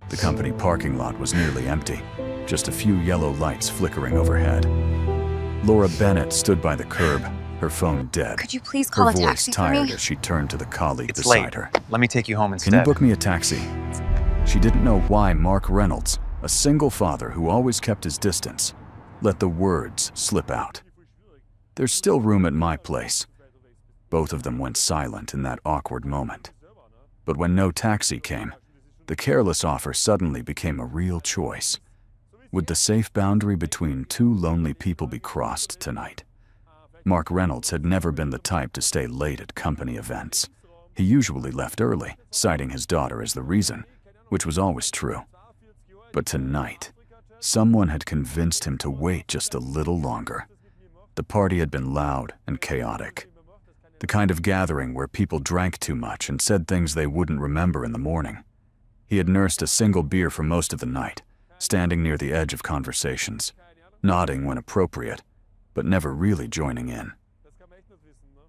The company parking lot was nearly empty, just a few yellow lights flickering overhead. Laura Bennett stood by the curb, her phone dead. Could you please call her a voice taxi for me? tired as she turned to the colleague It's beside late. her. Let me take you home instead. Can you book me a taxi? She didn't know why Mark Reynolds, a single father who always kept his distance, let the words slip out. There's still room at my place. Both of them went silent in that awkward moment. But when no taxi came, the careless offer suddenly became a real choice. Would the safe boundary between two lonely people be crossed tonight? Mark Reynolds had never been the type to stay late at company events. He usually left early, citing his daughter as the reason, which was always true. But tonight, someone had convinced him to wait just a little longer. The party had been loud and chaotic. The kind of gathering where people drank too much and said things they wouldn't remember in the morning. He had nursed a single beer for most of the night, standing near the edge of conversations, nodding when appropriate, but never really joining in.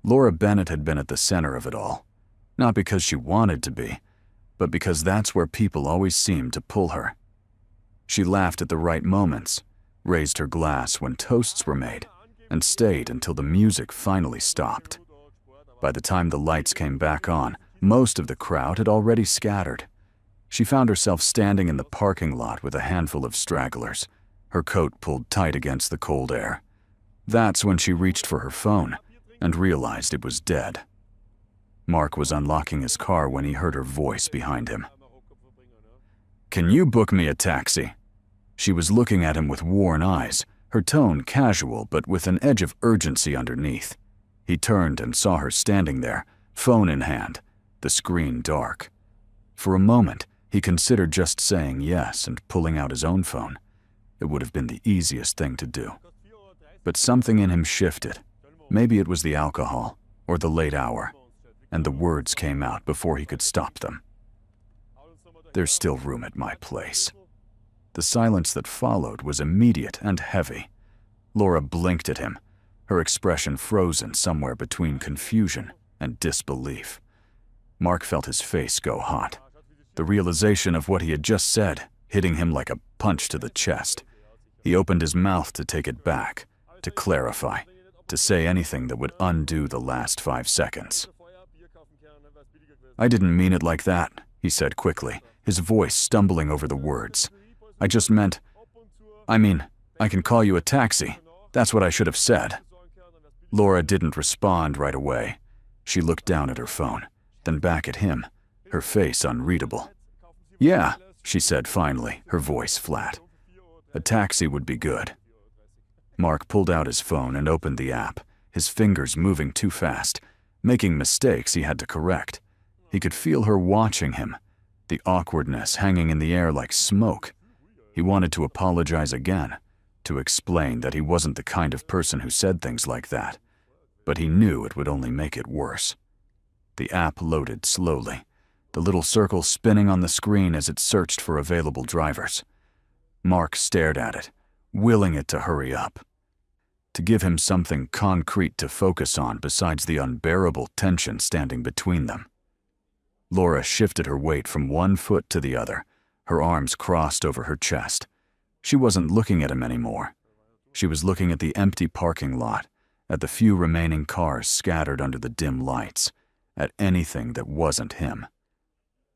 Laura Bennett had been at the center of it all, not because she wanted to be, but because that's where people always seemed to pull her. She laughed at the right moments, raised her glass when toasts were made, and stayed until the music finally stopped. By the time the lights came back on, most of the crowd had already scattered. She found herself standing in the parking lot with a handful of stragglers, her coat pulled tight against the cold air. That's when she reached for her phone and realized it was dead. Mark was unlocking his car when he heard her voice behind him. "Can you book me a taxi?" She was looking at him with worn eyes, her tone casual but with an edge of urgency underneath. He turned and saw her standing there, phone in hand, the screen dark. For a moment, he considered just saying yes and pulling out his own phone. It would have been the easiest thing to do. But something in him shifted. Maybe it was the alcohol or the late hour, and the words came out before he could stop them. "There's still room at my place." The silence that followed was immediate and heavy. Laura blinked at him, her expression frozen somewhere between confusion and disbelief. Mark felt his face go hot, the realization of what he had just said hitting him like a punch to the chest. He opened his mouth to take it back, to clarify, to say anything that would undo the last 5 seconds. "I didn't mean it like that," he said quickly, his voice stumbling over the words. "I just meant, I can call you a taxi. That's what I should have said." Laura didn't respond right away. She looked down at her phone, then back at him, her face unreadable. "Yeah," she said finally, her voice flat. "A taxi would be good." Mark pulled out his phone and opened the app, his fingers moving too fast, making mistakes he had to correct. He could feel her watching him, the awkwardness hanging in the air like smoke. He wanted to apologize again, to explain that he wasn't the kind of person who said things like that, but he knew it would only make it worse. The app loaded slowly, the little circle spinning on the screen as it searched for available drivers. Mark stared at it, willing it to hurry up, to give him something concrete to focus on besides the unbearable tension standing between them. Laura shifted her weight from one foot to the other, her arms crossed over her chest. She wasn't looking at him anymore. She was looking at the empty parking lot, at the few remaining cars scattered under the dim lights, at anything that wasn't him.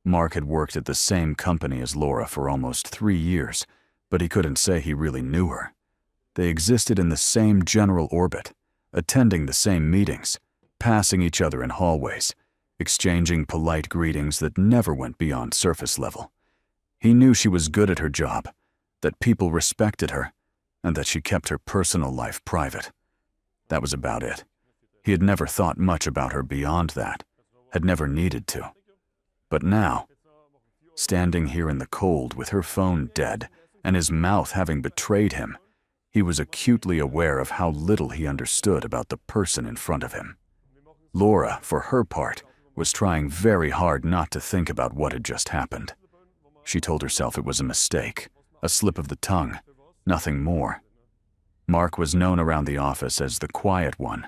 Mark had worked at the same company as Laura for almost 3 years, but he couldn't say he really knew her. They existed in the same general orbit, attending the same meetings, passing each other in hallways, exchanging polite greetings that never went beyond surface level. He knew she was good at her job, that people respected her, and that she kept her personal life private. That was about it. He had never thought much about her beyond that, had never needed to. But now, standing here in the cold with her phone dead and his mouth having betrayed him, he was acutely aware of how little he understood about the person in front of him. Laura, for her part, was trying very hard not to think about what had just happened. She told herself it was a mistake, a slip of the tongue, nothing more. Mark was known around the office as the quiet one,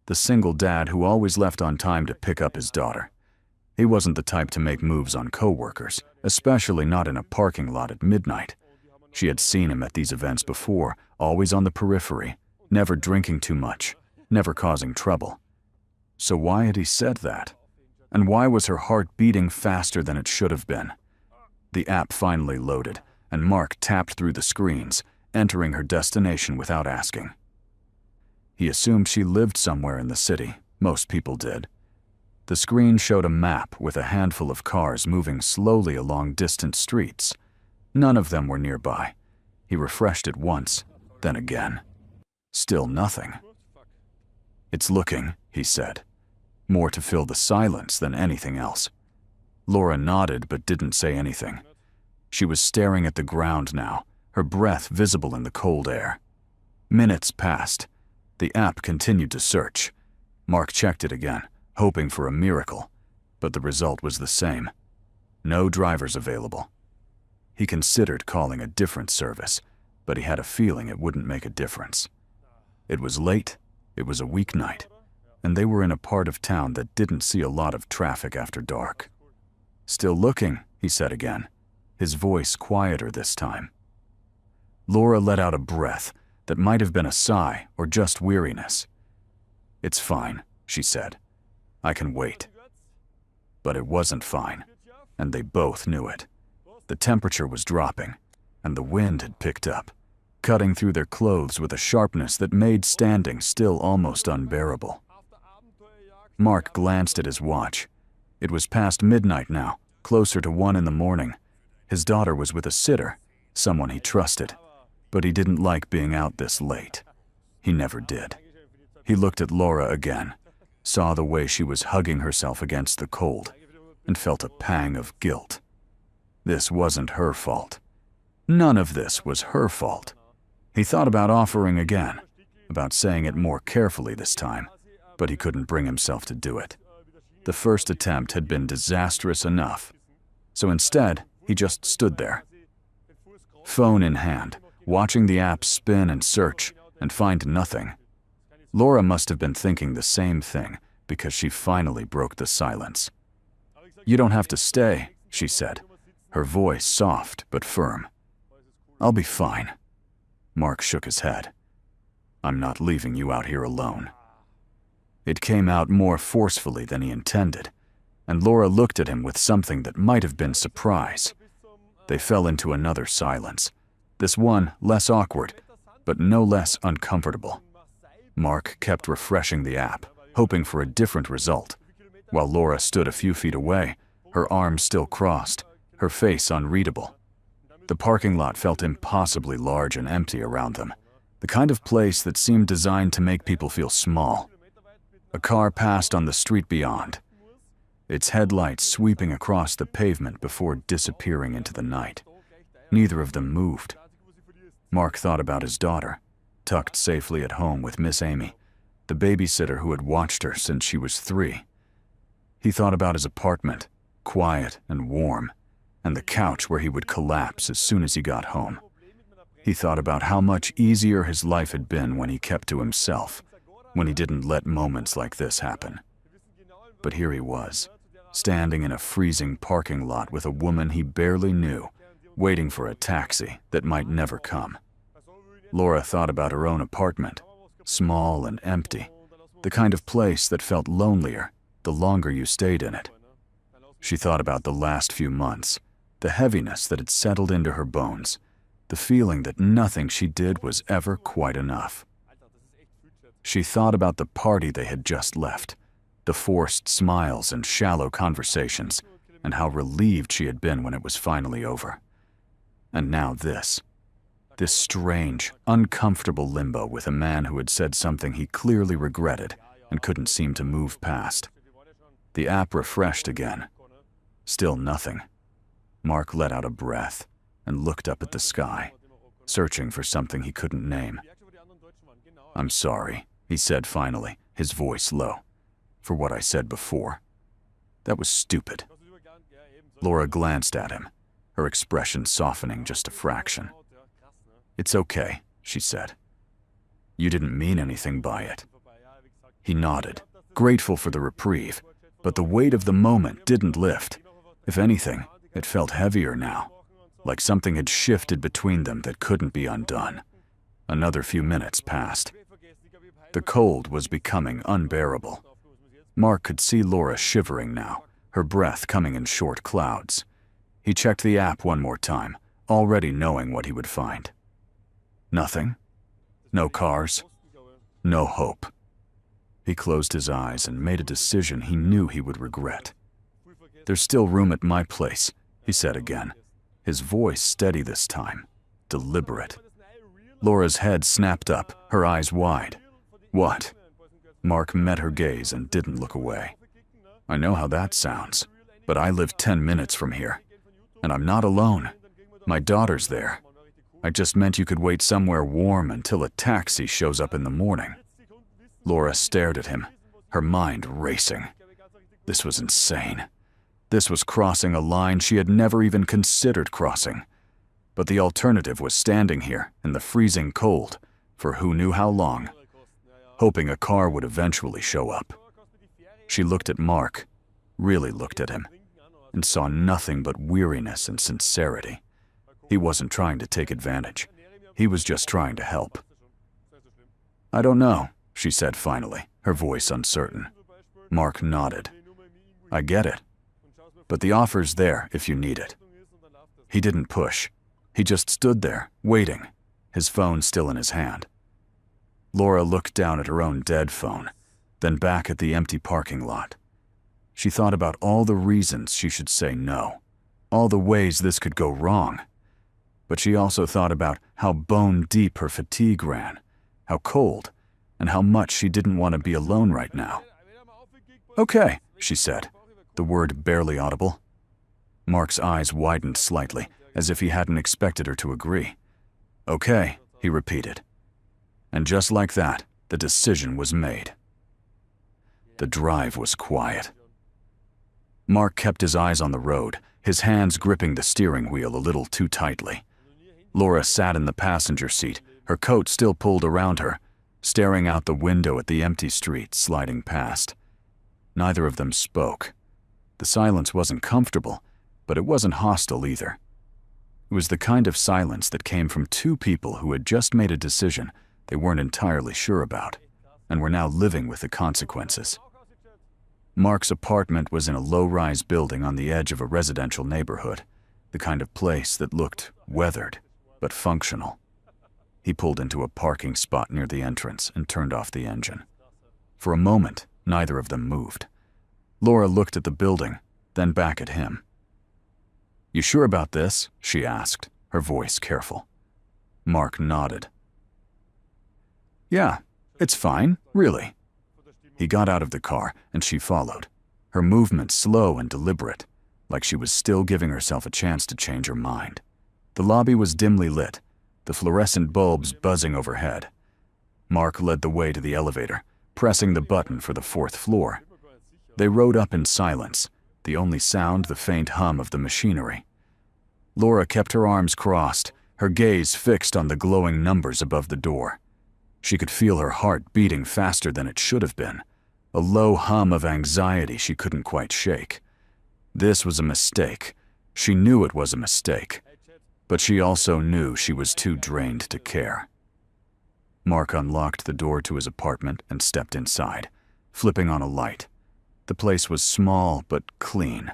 the single dad who always left on time to pick up his daughter. He wasn't the type to make moves on coworkers, especially not in a parking lot at midnight. She had seen him at these events before, always on the periphery, never drinking too much, never causing trouble. So why had he said that? And why was her heart beating faster than it should have been? The app finally loaded, and Mark tapped through the screens, entering her destination without asking. He assumed she lived somewhere in the city. Most people did. The screen showed a map with a handful of cars moving slowly along distant streets. None of them were nearby. He refreshed it once, then again. Still nothing. "It's looking," he said, more to fill the silence than anything else. Laura nodded but didn't say anything. She was staring at the ground now, her breath visible in the cold air. Minutes passed. The app continued to search. Mark checked it again, hoping for a miracle, but the result was the same. No drivers available. He considered calling a different service, but he had a feeling it wouldn't make a difference. It was late, it was a weeknight, and they were in a part of town that didn't see a lot of traffic after dark. "Still looking," he said again, his voice quieter this time. Laura let out a breath that might have been a sigh or just weariness. "It's fine," she said. "I can wait." But it wasn't fine, and they both knew it. The temperature was dropping, and the wind had picked up, cutting through their clothes with a sharpness that made standing still almost unbearable. Mark glanced at his watch. It was past midnight now, closer to 1 in the morning. His daughter was with a sitter, someone he trusted, but he didn't like being out this late. He never did. He looked at Laura again, saw the way she was hugging herself against the cold, and felt a pang of guilt. This wasn't her fault. None of this was her fault. He thought about offering again, about saying it more carefully this time, but he couldn't bring himself to do it. The first attempt had been disastrous enough, so instead, he just stood there, phone in hand, watching the app spin and search and find nothing. Laura must have been thinking the same thing because she finally broke the silence. "You don't have to stay," she said, her voice soft but firm. "I'll be fine." Mark shook his head. "I'm not leaving you out here alone." It came out more forcefully than he intended, and Laura looked at him with something that might have been surprise. They fell into another silence, this one less awkward, but no less uncomfortable. Mark kept refreshing the app, hoping for a different result, while Laura stood a few feet away, her arms still crossed, her face unreadable. The parking lot felt impossibly large and empty around them, the kind of place that seemed designed to make people feel small. A car passed on the street beyond, its headlights sweeping across the pavement before disappearing into the night. Neither of them moved. Mark thought about his daughter, tucked safely at home with Miss Amy, the babysitter who had watched her since she was 3. He thought about his apartment, quiet and warm, and the couch where he would collapse as soon as he got home. He thought about how much easier his life had been when he kept to himself, when he didn't let moments like this happen. But here he was, standing in a freezing parking lot with a woman he barely knew, waiting for a taxi that might never come. Laura thought about her own apartment, small and empty, the kind of place that felt lonelier the longer you stayed in it. She thought about the last few months, the heaviness that had settled into her bones, the feeling that nothing she did was ever quite enough. She thought about the party they had just left, the forced smiles and shallow conversations, and how relieved she had been when it was finally over. And now this strange, uncomfortable limbo with a man who had said something he clearly regretted and couldn't seem to move past. The app refreshed again. Still nothing. Mark let out a breath and looked up at the sky, searching for something he couldn't name. "I'm sorry," he said finally, his voice low, "for what I said before. That was stupid." Laura glanced at him, her expression softening just a fraction. "It's okay," she said. "You didn't mean anything by it." He nodded, grateful for the reprieve, But the weight of the moment didn't lift. If anything, it felt heavier now, like something had shifted between them that couldn't be undone. Another few minutes passed. The cold was becoming unbearable. Mark could see Laura shivering now, her breath coming in short clouds. He checked the app one more time, already knowing what he would find. Nothing. No cars. No hope. He closed his eyes and made a decision he knew he would regret. "There's still room at my place," he said again, his voice steady this time, deliberate. Laura's head snapped up, her eyes wide. "What?" Mark met her gaze and didn't look away. "I know how that sounds, but I live 10 minutes from here. And I'm not alone. My daughter's there. I just meant you could wait somewhere warm until a taxi shows up in the morning." Laura stared at him, her mind racing. This was insane. This was crossing a line she had never even considered crossing. But the alternative was standing here in the freezing cold for who knew how long, hoping a car would eventually show up. She looked at Mark, really looked at him, and saw nothing but weariness and sincerity. He wasn't trying to take advantage. He was just trying to help. "I don't know," she said finally, her voice uncertain. Mark nodded. "I get it. But the offer's there if you need it." He didn't push. He just stood there, waiting, his phone still in his hand. Laura looked down at her own dead phone, then back at the empty parking lot. She thought about all the reasons she should say no, all the ways this could go wrong. But she also thought about how bone deep her fatigue ran, how cold, and how much she didn't want to be alone right now. "Okay," she said, the word barely audible. Mark's eyes widened slightly, as if he hadn't expected her to agree. "Okay," he repeated. And just like that, the decision was made. The drive was quiet. Mark kept his eyes on the road, his hands gripping the steering wheel a little too tightly. Laura sat in the passenger seat, her coat still pulled around her, staring out the window at the empty street sliding past. Neither of them spoke. The silence wasn't comfortable, but it wasn't hostile either. It was the kind of silence that came from two people who had just made a decision they weren't entirely sure about, and were now living with the consequences. Mark's apartment was in a low-rise building on the edge of a residential neighborhood, the kind of place that looked weathered, but functional. He pulled into a parking spot near the entrance and turned off the engine. For a moment, neither of them moved. Laura looked at the building, then back at him. "You sure about this?" she asked, her voice careful. Mark nodded. "Yeah, it's fine, really." He got out of the car, and she followed, her movement slow and deliberate, like she was still giving herself a chance to change her mind. The lobby was dimly lit, the fluorescent bulbs buzzing overhead. Mark led the way to the elevator, pressing the button for the 4th floor. They rode up in silence, the only sound the faint hum of the machinery. Laura kept her arms crossed, her gaze fixed on the glowing numbers above the door. She could feel her heart beating faster than it should have been, a low hum of anxiety she couldn't quite shake. This was a mistake. She knew it was a mistake, but she also knew she was too drained to care. Mark unlocked the door to his apartment and stepped inside, flipping on a light. The place was small but clean,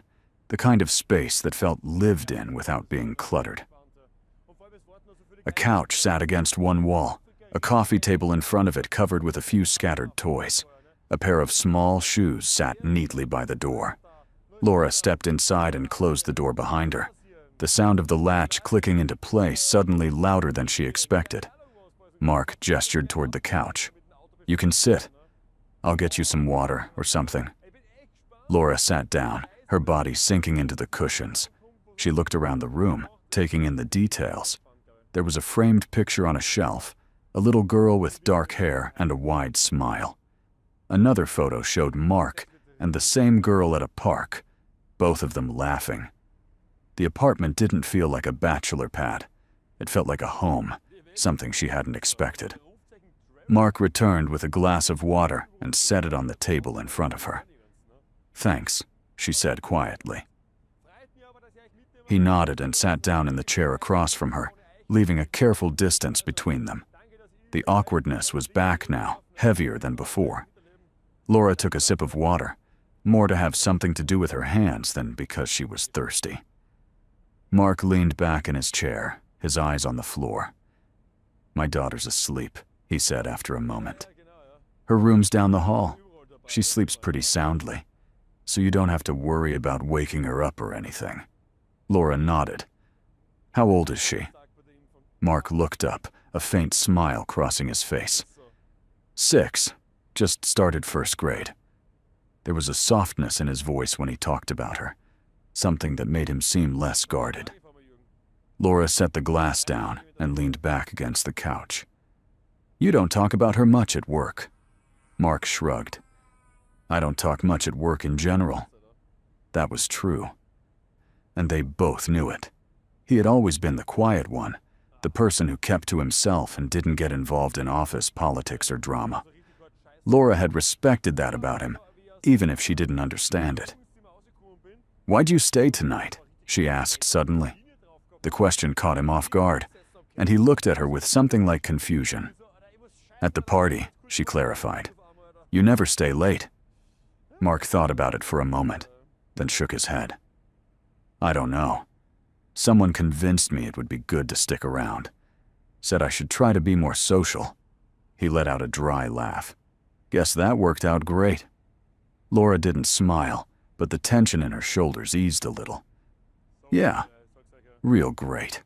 the kind of space that felt lived in without being cluttered. A couch sat against one wall, a coffee table in front of it covered with a few scattered toys. A pair of small shoes sat neatly by the door. Laura stepped inside and closed the door behind her, the sound of the latch clicking into place suddenly louder than she expected. Mark gestured toward the couch. "You can sit. I'll get you some water or something." Laura sat down, her body sinking into the cushions. She looked around the room, taking in the details. There was a framed picture on a shelf, a little girl with dark hair and a wide smile. Another photo showed Mark and the same girl at a park, both of them laughing. The apartment didn't feel like a bachelor pad. It felt like a home, something she hadn't expected. Mark returned with a glass of water and set it on the table in front of her. "Thanks," she said quietly. He nodded and sat down in the chair across from her, leaving a careful distance between them. The awkwardness was back now, heavier than before. Laura took a sip of water, more to have something to do with her hands than because she was thirsty. Mark leaned back in his chair, his eyes on the floor. "My daughter's asleep," he said after a moment. "Her room's down the hall. She sleeps pretty soundly, so you don't have to worry about waking her up or anything." Laura nodded. "How old is she?" Mark looked up, a faint smile crossing his face. 6, just started first grade. There was a softness in his voice when he talked about her, something that made him seem less guarded. Laura set the glass down and leaned back against the couch. "You don't talk about her much at work." Mark shrugged. "I don't talk much at work in general." That was true. And they both knew it. He had always been the quiet one, the person who kept to himself and didn't get involved in office politics or drama. Laura had respected that about him, even if she didn't understand it. "Why'd you stay tonight?" she asked suddenly. The question caught him off guard, and he looked at her with something like confusion. "At the party," she clarified. "You never stay late." Mark thought about it for a moment, then shook his head. "I don't know. Someone convinced me it would be good to stick around. Said I should try to be more social." He let out a dry laugh. "Guess that worked out great." Laura didn't smile, but the tension in her shoulders eased a little. "Yeah, real great."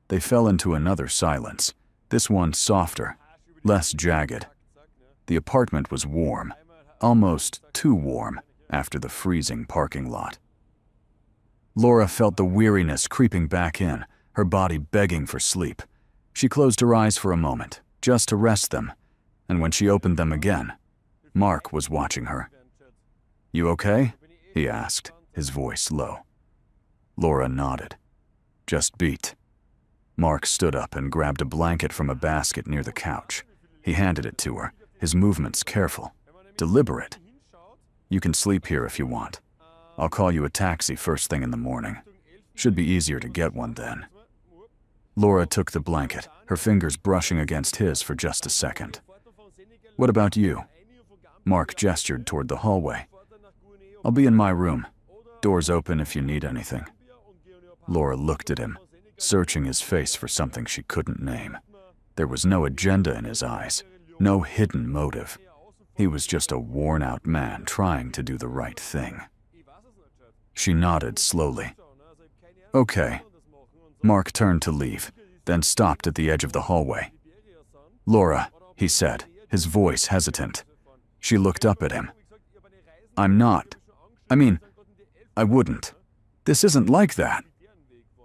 They fell into another silence, this one softer, less jagged. The apartment was warm, almost too warm after the freezing parking lot. Laura felt the weariness creeping back in, her body begging for sleep. She closed her eyes for a moment, just to rest them, and when she opened them again, Mark was watching her. "You okay?" he asked, his voice low. Laura nodded. "Just beat." Mark stood up and grabbed a blanket from a basket near the couch. He handed it to her, his movements careful, deliberate. "You can sleep here if you want. I'll call you a taxi first thing in the morning. Should be easier to get one then." Laura took the blanket, her fingers brushing against his for just a second. "What about you?" Mark gestured toward the hallway. "I'll be in my room. Door's open if you need anything." Laura looked at him, searching his face for something she couldn't name. There was no agenda in his eyes, no hidden motive. He was just a worn-out man trying to do the right thing. She nodded slowly. "Okay." Mark turned to leave, then stopped at the edge of the hallway. "Laura," he said, his voice hesitant. She looked up at him. I wouldn't. This isn't like that."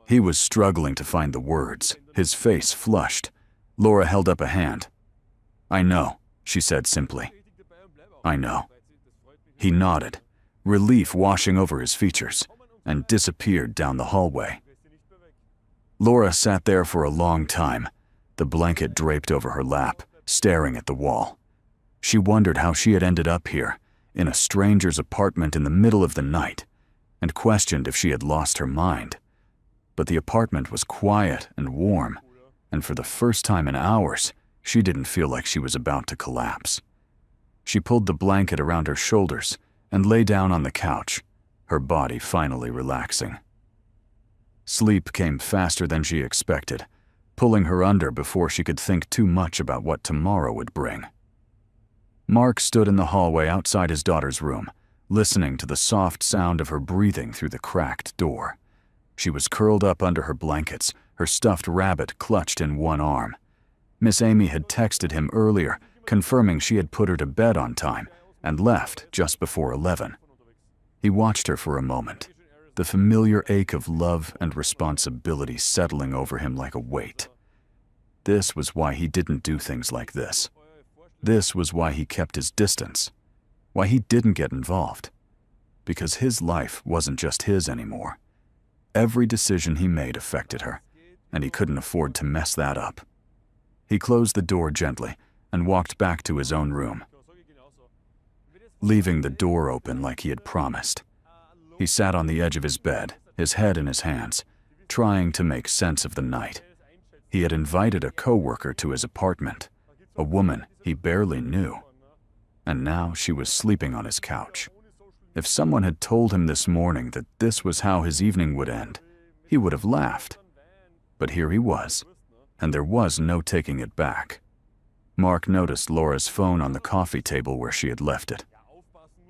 He was struggling to find the words, his face flushed. Laura held up a hand. "I know," she said simply. "I know." He nodded, relief washing over his features, and disappeared down the hallway. Laura sat there for a long time, the blanket draped over her lap, staring at the wall. She wondered how she had ended up here, in a stranger's apartment in the middle of the night, and questioned if she had lost her mind. But the apartment was quiet and warm, and for the first time in hours, she didn't feel like she was about to collapse. She pulled the blanket around her shoulders and lay down on the couch, her body finally relaxing. Sleep came faster than she expected, pulling her under before she could think too much about what tomorrow would bring. Mark stood in the hallway outside his daughter's room, listening to the soft sound of her breathing through the cracked door. She was curled up under her blankets, her stuffed rabbit clutched in one arm. Miss Amy had texted him earlier, confirming she had put her to bed on time and left just before 11. He watched her for a moment, the familiar ache of love and responsibility settling over him like a weight. This was why he didn't do things like this. This was why he kept his distance, why he didn't get involved. Because his life wasn't just his anymore. Every decision he made affected her, and he couldn't afford to mess that up. He closed the door gently and walked back to his own room. leaving the door open like he had promised. He sat on the edge of his bed, his head in his hands, trying to make sense of the night. He had invited a coworker to his apartment, a woman he barely knew, and now she was sleeping on his couch. If someone had told him this morning that this was how his evening would end, he would have laughed. But here he was, and there was no taking it back. Mark noticed Laura's phone on the coffee table where she had left it.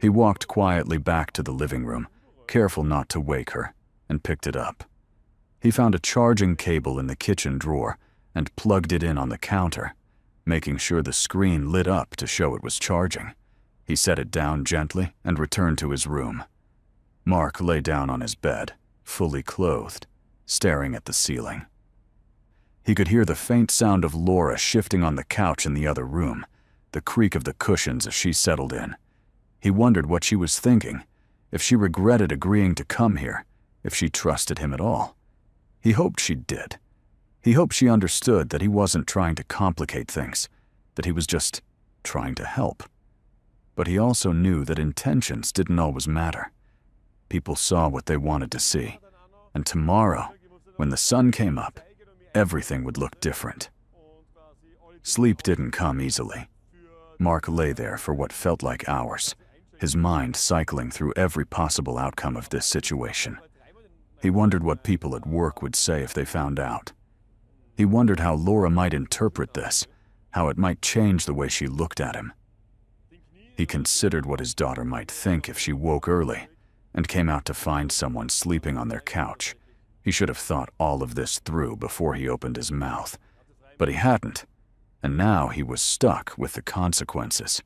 He walked quietly back to the living room, careful not to wake her, and picked it up. He found a charging cable in the kitchen drawer and plugged it in on the counter, making sure the screen lit up to show it was charging. He set it down gently and returned to his room. Mark lay down on his bed, fully clothed, staring at the ceiling. He could hear the faint sound of Laura shifting on the couch in the other room, the creak of the cushions as she settled in. He wondered what she was thinking, if she regretted agreeing to come here, if she trusted him at all. He hoped she did. He hoped she understood that he wasn't trying to complicate things, that he was just trying to help. But he also knew that intentions didn't always matter. People saw what they wanted to see, and tomorrow, when the sun came up, everything would look different. Sleep didn't come easily. Mark lay there for what felt like hours, his mind cycling through every possible outcome of this situation. He wondered what people at work would say if they found out. He wondered how Laura might interpret this, how it might change the way she looked at him. He considered what his daughter might think if she woke early and came out to find someone sleeping on their couch. He should have thought all of this through before he opened his mouth, but he hadn't, and now he was stuck with the consequences.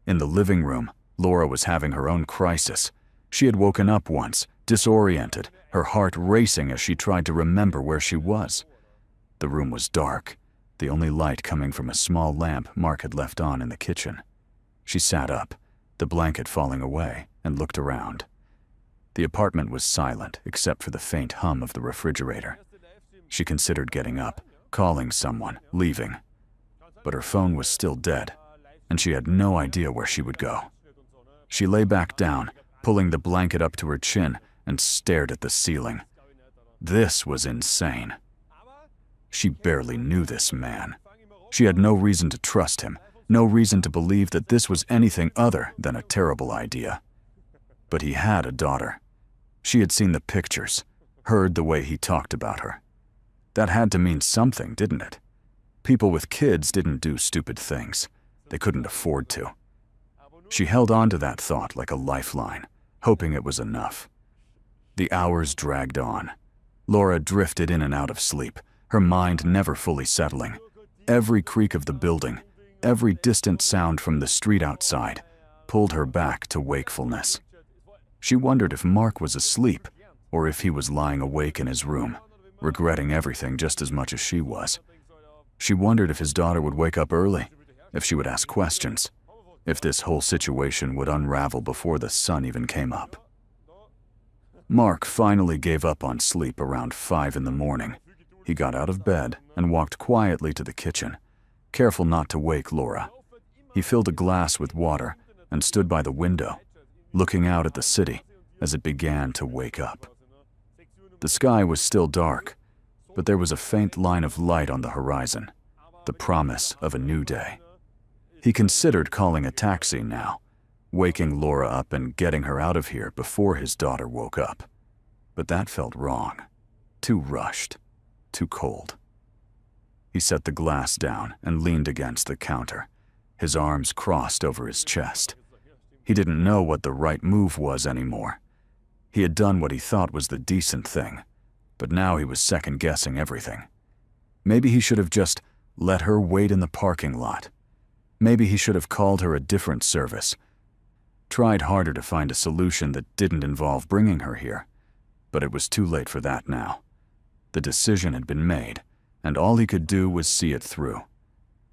In the living room, Laura was having her own crisis. She had woken up once, disoriented, her heart racing as she tried to remember where she was. The room was dark, the only light coming from a small lamp Mark had left on in the kitchen. She sat up, the blanket falling away, and looked around. The apartment was silent except for the faint hum of the refrigerator. She considered getting up, calling someone, leaving. But her phone was still dead, and she had no idea where she would go. She lay back down, pulling the blanket up to her chin, and stared at the ceiling. This was insane. She barely knew this man. She had no reason to trust him, no reason to believe that this was anything other than a terrible idea. But he had a daughter. She had seen the pictures, heard the way he talked about her. That had to mean something, didn't it? People with kids didn't do stupid things. They couldn't afford to. She held on to that thought like a lifeline, hoping it was enough. The hours dragged on. Laura drifted in and out of sleep, her mind never fully settling. Every creak of the building, every distant sound from the street outside, pulled her back to wakefulness. She wondered if Mark was asleep, or if he was lying awake in his room, regretting everything just as much as she was. She wondered if his daughter would wake up early, if she would ask questions, if this whole situation would unravel before the sun even came up. Mark finally gave up on sleep around 5 in the morning. He got out of bed and walked quietly to the kitchen, careful not to wake Laura. He filled a glass with water and stood by the window, looking out at the city as it began to wake up. The sky was still dark, but there was a faint line of light on the horizon, the promise of a new day. He considered calling a taxi now, waking Laura up and getting her out of here before his daughter woke up. But that felt wrong, too rushed, too cold. He set the glass down and leaned against the counter, his arms crossed over his chest. He didn't know what the right move was anymore. He had done what he thought was the decent thing, but now he was second-guessing everything. Maybe he should have just let her wait in the parking lot. Maybe he should have called her a different service, tried harder to find a solution that didn't involve bringing her here. But it was too late for that now. The decision had been made, and all he could do was see it through.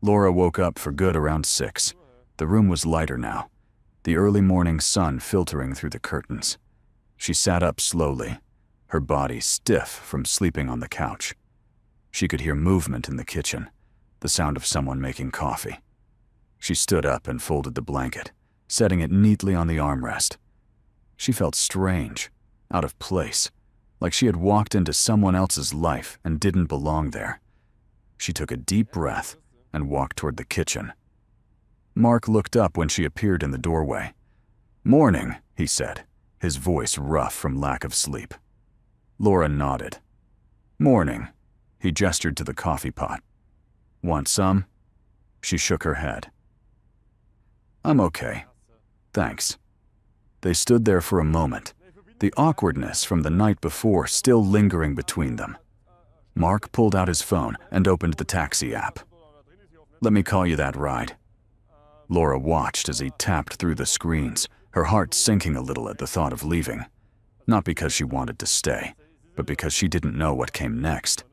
Laura woke up for good around 6. The room was lighter now, the early morning sun filtering through the curtains. She sat up slowly, her body stiff from sleeping on the couch. She could hear movement in the kitchen, the sound of someone making coffee. She stood up and folded the blanket, setting it neatly on the armrest. She felt strange, out of place, like she had walked into someone else's life and didn't belong there. She took a deep breath and walked toward the kitchen. Mark looked up when she appeared in the doorway. "Morning," he said, his voice rough from lack of sleep. Laura nodded. "Morning." He gestured to the coffee pot. "Want some?" She shook her head. "I'm okay. Thanks." They stood there for a moment, the awkwardness from the night before still lingering between them. Mark pulled out his phone and opened the taxi app. "Let me call you that ride." Laura watched as he tapped through the screens, her heart sinking a little at the thought of leaving. Not because she wanted to stay, but because she didn't know what came next.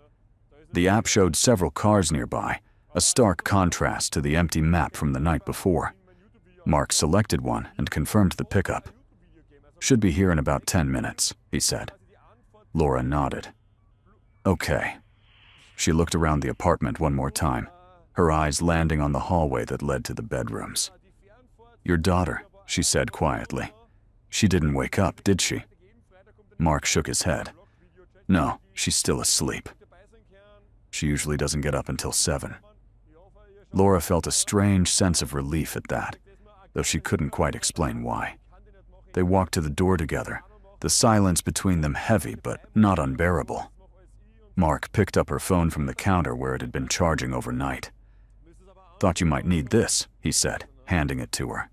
The app showed several cars nearby, a stark contrast to the empty map from the night before. Mark selected one and confirmed the pickup. "Should be here in about 10 minutes, he said. Laura nodded. "Okay." She looked around the apartment one more time, her eyes landing on the hallway that led to the bedrooms. "Your daughter," she said quietly. "She didn't wake up, did she?" Mark shook his head. "No, she's still asleep. She usually doesn't get up until 7. Laura felt a strange sense of relief at that, though she couldn't quite explain why. They walked to the door together, the silence between them heavy but not unbearable. Mark picked up her phone from the counter where it had been charging overnight. "Thought you might need this," he said, handing it to her.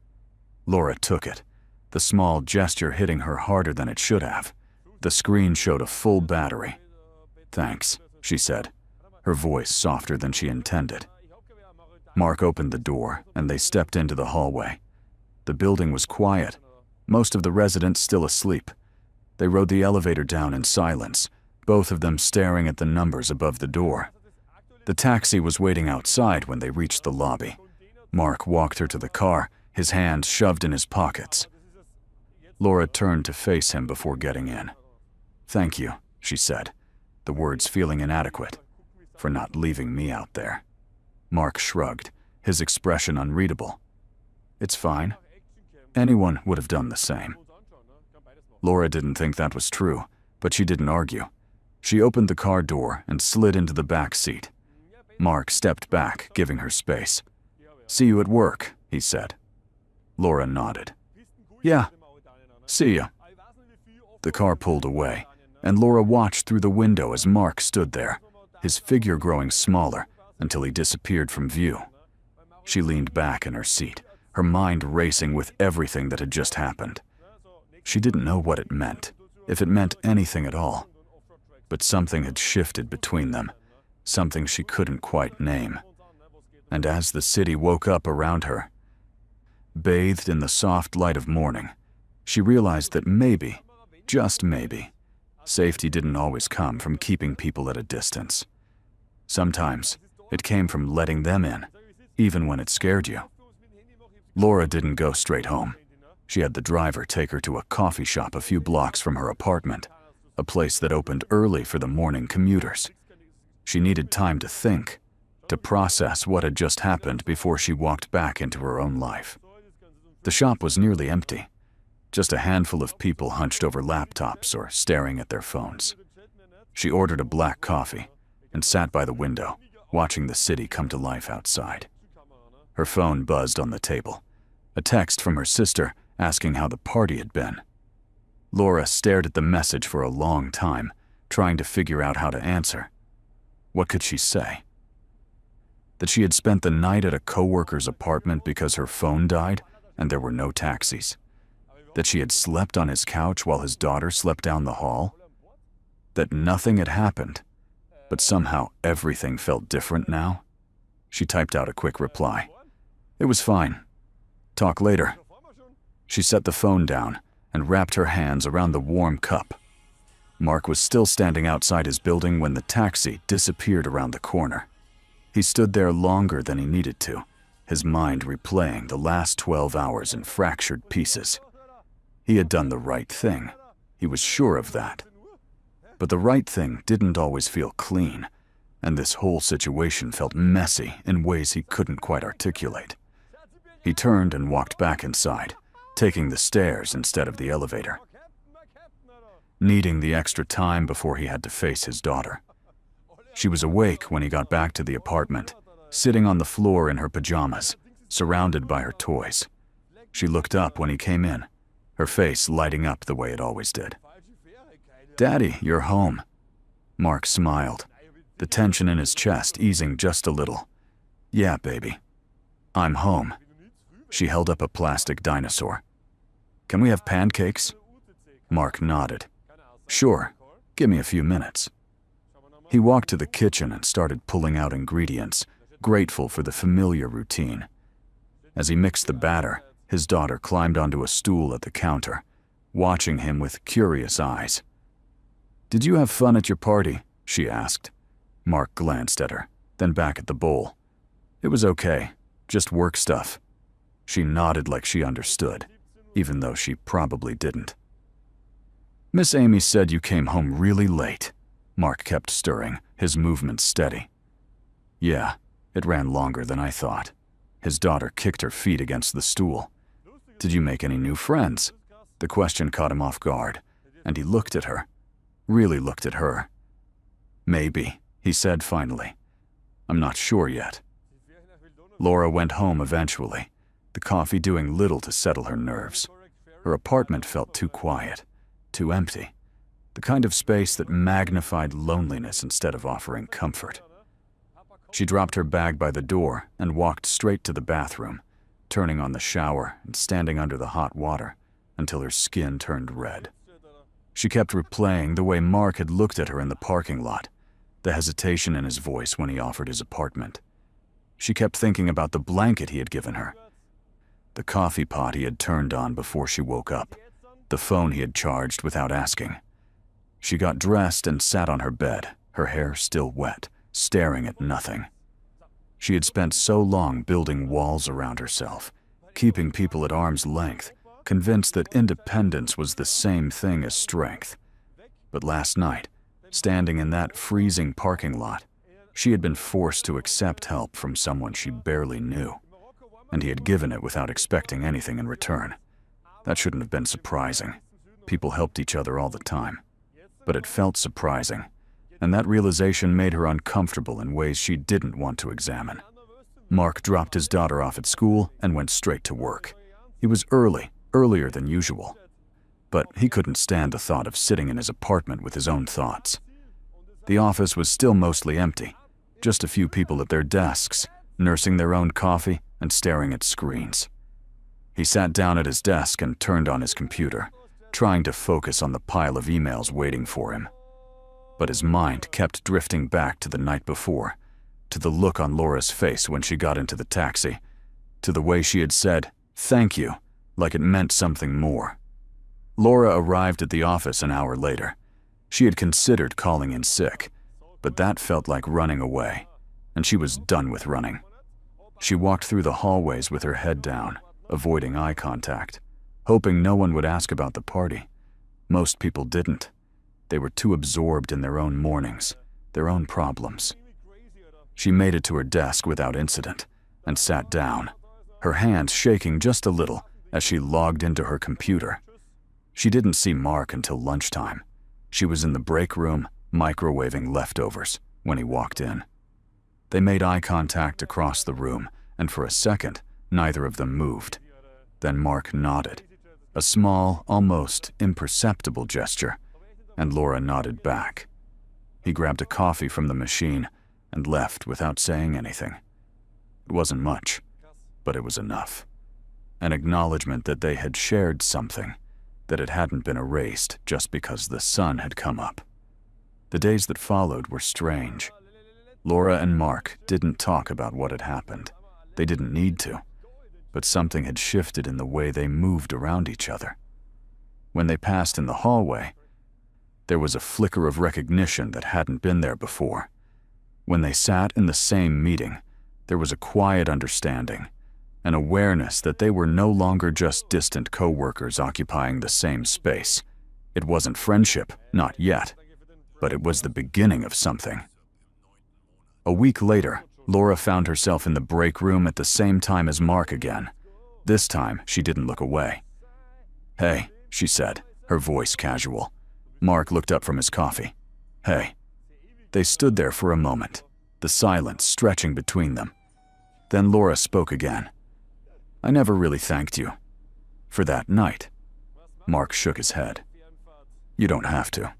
Laura took it, the small gesture hitting her harder than it should have. The screen showed a full battery. "Thanks," she said, her voice softer than she intended. Mark opened the door, and they stepped into the hallway. The building was quiet, most of the residents still asleep. They rode the elevator down in silence, both of them staring at the numbers above the door. The taxi was waiting outside when they reached the lobby. Mark walked her to the car, his hands shoved in his pockets. Laura turned to face him before getting in. "Thank you," she said, the words feeling inadequate, "for not leaving me out there." Mark shrugged, his expression unreadable. "It's fine. Anyone would have done the same." Laura didn't think that was true, but she didn't argue. She opened the car door and slid into the back seat. Mark stepped back, giving her space. "See you at work," he said. Laura nodded. "Yeah. See ya." The car pulled away, and Laura watched through the window as Mark stood there, his figure growing smaller until he disappeared from view. She leaned back in her seat, her mind racing with everything that had just happened. She didn't know what it meant, if it meant anything at all. But something had shifted between them, something she couldn't quite name. And as the city woke up around her, bathed in the soft light of morning, she realized that maybe, just maybe, safety didn't always come from keeping people at a distance. Sometimes it came from letting them in, even when it scared you. Laura didn't go straight home. She had the driver take her to a coffee shop a few blocks from her apartment, a place that opened early for the morning commuters. She needed time to think, to process what had just happened before she walked back into her own life. The shop was nearly empty, just a handful of people hunched over laptops or staring at their phones. She ordered a black coffee and sat by the window, watching the city come to life outside. Her phone buzzed on the table, a text from her sister asking how the party had been. Laura stared at the message for a long time, trying to figure out how to answer. What could she say? That she had spent the night at a coworker's apartment because her phone died and there were no taxis? That she had slept on his couch while his daughter slept down the hall? That nothing had happened, but somehow everything felt different now? She typed out a quick reply. "It was fine. Talk later." She set the phone down and wrapped her hands around the warm cup. Mark was still standing outside his building when the taxi disappeared around the corner. He stood there longer than he needed to, his mind replaying the last 12 hours in fractured pieces. He had done the right thing. He was sure of that. But the right thing didn't always feel clean, and this whole situation felt messy in ways he couldn't quite articulate. He turned and walked back inside, taking the stairs instead of the elevator, needing the extra time before he had to face his daughter. She was awake when he got back to the apartment, sitting on the floor in her pajamas, surrounded by her toys. She looked up when he came in, her face lighting up the way it always did. "Daddy, you're home." Mark smiled, the tension in his chest easing just a little. "Yeah, baby. I'm home." She held up a plastic dinosaur. "Can we have pancakes?" Mark nodded. "Sure. Give me a few minutes." He walked to the kitchen and started pulling out ingredients, grateful for the familiar routine. As he mixed the batter, his daughter climbed onto a stool at the counter, watching him with curious eyes. "Did you have fun at your party?" she asked. Mark glanced at her, then back at the bowl. "It was okay, just work stuff." She nodded like she understood, even though she probably didn't. "Miss Amy said you came home really late." Mark kept stirring, his movements steady. "Yeah, it ran longer than I thought." His daughter kicked her feet against the stool. "Did you make any new friends?" The question caught him off guard, and he looked at her, really looked at her. "Maybe," he said finally. "I'm not sure yet." Laura went home eventually, the coffee doing little to settle her nerves. Her apartment felt too quiet, too empty, the kind of space that magnified loneliness instead of offering comfort. She dropped her bag by the door and walked straight to the bathroom, turning on the shower and standing under the hot water until her skin turned red. She kept replaying the way Mark had looked at her in the parking lot, the hesitation in his voice when he offered his apartment. She kept thinking about the blanket he had given her, the coffee pot he had turned on before she woke up, the phone he had charged without asking. She got dressed and sat on her bed, her hair still wet, staring at nothing. She had spent so long building walls around herself, keeping people at arm's length, convinced that independence was the same thing as strength. But last night, standing in that freezing parking lot, she had been forced to accept help from someone she barely knew, and he had given it without expecting anything in return. That shouldn't have been surprising. People helped each other all the time. But it felt surprising, and that realization made her uncomfortable in ways she didn't want to examine. Mark dropped his daughter off at school and went straight to work. He was early, earlier than usual. But he couldn't stand the thought of sitting in his apartment with his own thoughts. The office was still mostly empty, just a few people at their desks, nursing their own coffee and staring at screens. He sat down at his desk and turned on his computer, trying to focus on the pile of emails waiting for him. But his mind kept drifting back to the night before, to the look on Laura's face when she got into the taxi, to the way she had said, "Thank you," like it meant something more. Laura arrived at the office an hour later. She had considered calling in sick, but that felt like running away, and she was done with running. She walked through the hallways with her head down, avoiding eye contact, hoping no one would ask about the party. Most people didn't. They were too absorbed in their own mornings, their own problems. She made it to her desk without incident and sat down, her hands shaking just a little as she logged into her computer. She didn't see Mark until lunchtime. She was in the break room, microwaving leftovers, when he walked in. They made eye contact across the room, and for a second, neither of them moved. Then Mark nodded, a small, almost imperceptible gesture, and Laura nodded back. He grabbed a coffee from the machine and left without saying anything. It wasn't much, but it was enough. An acknowledgement that they had shared something, that it hadn't been erased just because the sun had come up. The days that followed were strange. Laura and Mark didn't talk about what had happened. They didn't need to, but something had shifted in the way they moved around each other. When they passed in the hallway, there was a flicker of recognition that hadn't been there before. When they sat in the same meeting, there was a quiet understanding, an awareness that they were no longer just distant co-workers occupying the same space. It wasn't friendship, not yet, but it was the beginning of something. A week later, Laura found herself in the break room at the same time as Mark again. This time, she didn't look away. "Hey," she said, her voice casual. Mark looked up from his coffee. "Hey." They stood there for a moment, the silence stretching between them. Then Laura spoke again. "I never really thanked you. For that night." Mark shook his head. "You don't have to."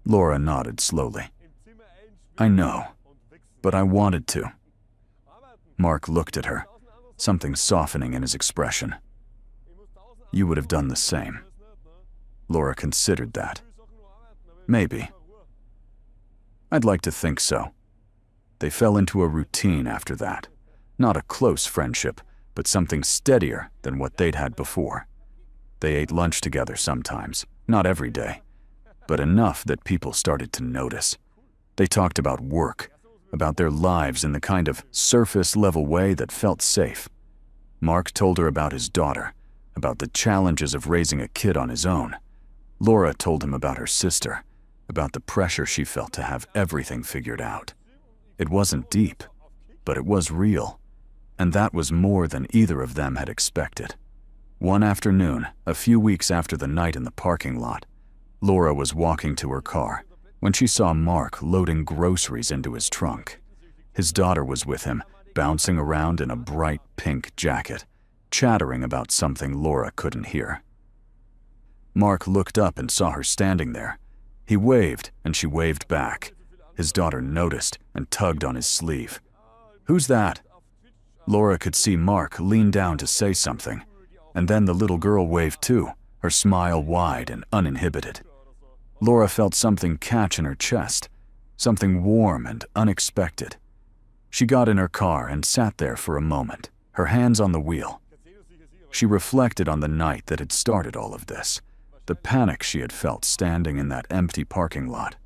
Laura nodded slowly. "I know, but I wanted to." Mark looked at her, something softening in his expression. "You would have done the same." Laura considered that. "Maybe. I'd like to think so." They fell into a routine after that. Not a close friendship, but something steadier than what they'd had before. They ate lunch together sometimes, not every day, but enough that people started to notice. They talked about work, about their lives in the kind of surface-level way that felt safe. Mark told her about his daughter, about the challenges of raising a kid on his own. Laura told him about her sister, about the pressure she felt to have everything figured out. It wasn't deep, but it was real, and that was more than either of them had expected. One afternoon, a few weeks after the night in the parking lot, Laura was walking to her car when she saw Mark loading groceries into his trunk. His daughter was with him, bouncing around in a bright pink jacket, chattering about something Laura couldn't hear. Mark looked up and saw her standing there. He waved, and she waved back. His daughter noticed and tugged on his sleeve. "Who's that?" Laura could see Mark lean down to say something, and then the little girl waved too, her smile wide and uninhibited. Laura felt something catch in her chest, something warm and unexpected. She got in her car and sat there for a moment, her hands on the wheel. She reflected on the night that had started all of this, the panic she had felt standing in that empty parking lot,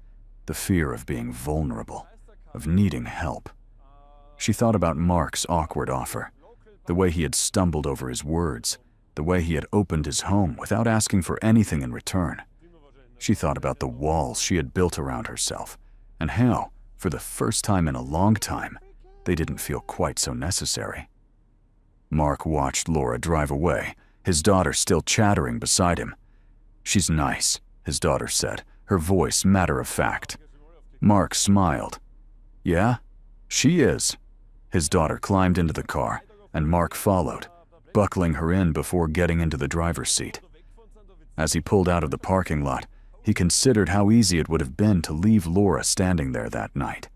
the fear of being vulnerable, of needing help. She thought about Mark's awkward offer, the way he had stumbled over his words, the way he had opened his home without asking for anything in return. She thought about the walls she had built around herself, and how, for the first time in a long time, they didn't feel quite so necessary. Mark watched Laura drive away, his daughter still chattering beside him. "She's nice," his daughter said, her voice matter of fact. Mark smiled. "Yeah, she is." His daughter climbed into the car, and Mark followed, buckling her in before getting into the driver's seat. As he pulled out of the parking lot, he considered how easy it would have been to leave Laura standing there that night,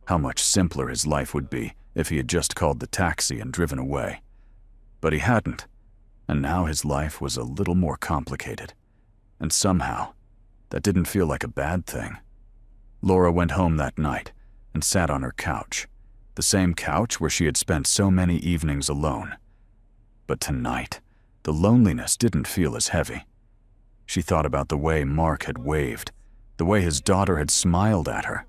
how much simpler his life would be if he had just called the taxi and driven away. But he hadn't, and now his life was a little more complicated. And somehow, that didn't feel like a bad thing. Laura went home that night and sat on her couch, the same couch where she had spent so many evenings alone. But tonight, the loneliness didn't feel as heavy. She thought about the way Mark had waved, the way his daughter had smiled at her,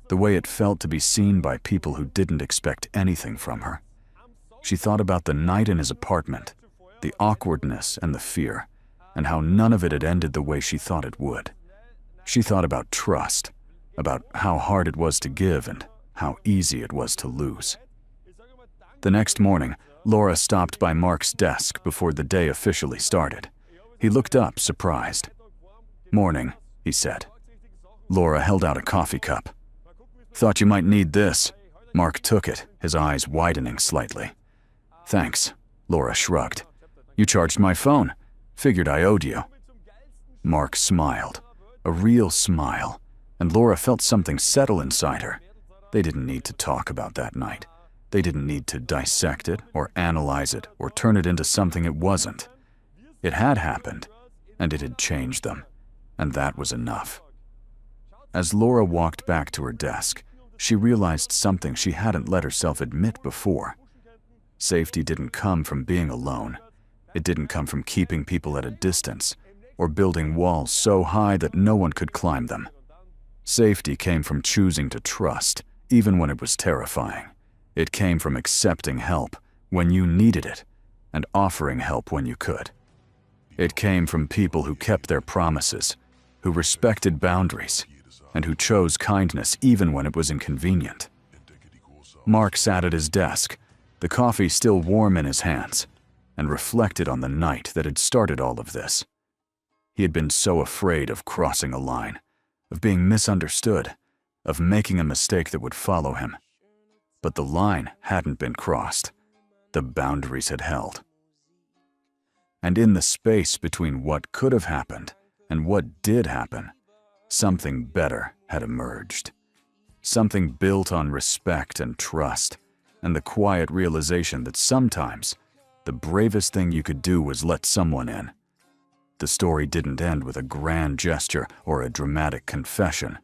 the way it felt to be seen by people who didn't expect anything from her. She thought about the night in his apartment, the awkwardness and the fear, and how none of it had ended the way she thought it would. She thought about trust, about how hard it was to give and how easy it was to lose. The next morning, Laura stopped by Mark's desk before the day officially started. He looked up, surprised. "Morning," he said. Laura held out a coffee cup. "Thought you might need this." Mark took it, his eyes widening slightly. "Thanks," Laura shrugged. "You charged my phone. Figured I owed you." Mark smiled, a real smile, and Laura felt something settle inside her. They didn't need to talk about that night. They didn't need to dissect it or analyze it or turn it into something it wasn't. It had happened, and it had changed them, and that was enough. As Laura walked back to her desk, she realized something she hadn't let herself admit before. Safety didn't come from being alone. It didn't come from keeping people at a distance or building walls so high that no one could climb them. Safety came from choosing to trust, even when it was terrifying. It came from accepting help when you needed it and offering help when you could. It came from people who kept their promises, who respected boundaries, and who chose kindness even when it was inconvenient. Mark sat at his desk, the coffee still warm in his hands, and reflected on the night that had started all of this. He had been so afraid of crossing a line, of being misunderstood, of making a mistake that would follow him. But the line hadn't been crossed. The boundaries had held. And in the space between what could have happened and what did happen, something better had emerged. Something built on respect and trust, and the quiet realization that sometimes the bravest thing you could do was let someone in. The story didn't end with a grand gesture or a dramatic confession.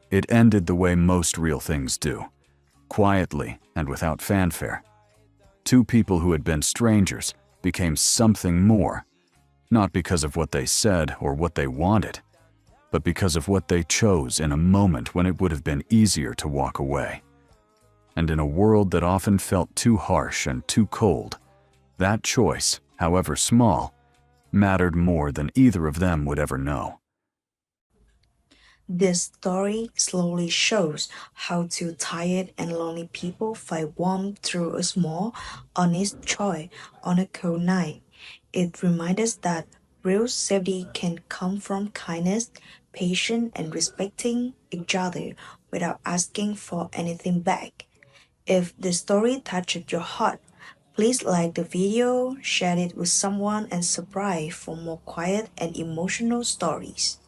It ended the way most real things do, quietly and without fanfare. Two people who had been strangers became something more, not because of what they said or what they wanted, but because of what they chose in a moment when it would have been easier to walk away. And in a world that often felt too harsh and too cold, that choice, however small, mattered more than either of them would ever know. This story slowly shows how two tired and lonely people find warmth through a small, honest joy on a cold night. It reminds us that real safety can come from kindness, patience, and respecting each other without asking for anything back. If the story touched your heart, please like the video, share it with someone, and subscribe for more quiet and emotional stories.